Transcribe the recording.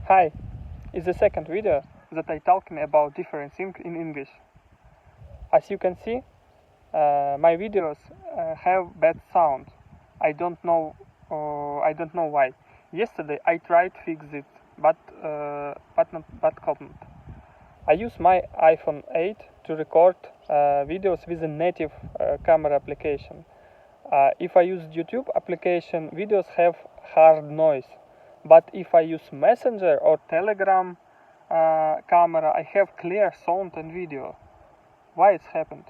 Hi, it's the second video that I talking about different things in English. As you can see, my videos have bad sound. I don't know why. Yesterday I tried to fix it, but couldn't. I use my iPhone 8 to record videos with a native camera application. If I use YouTube application, videos have hard noise. But if I use Messenger or Telegram camera, I have clear sound and video. Why it's happened?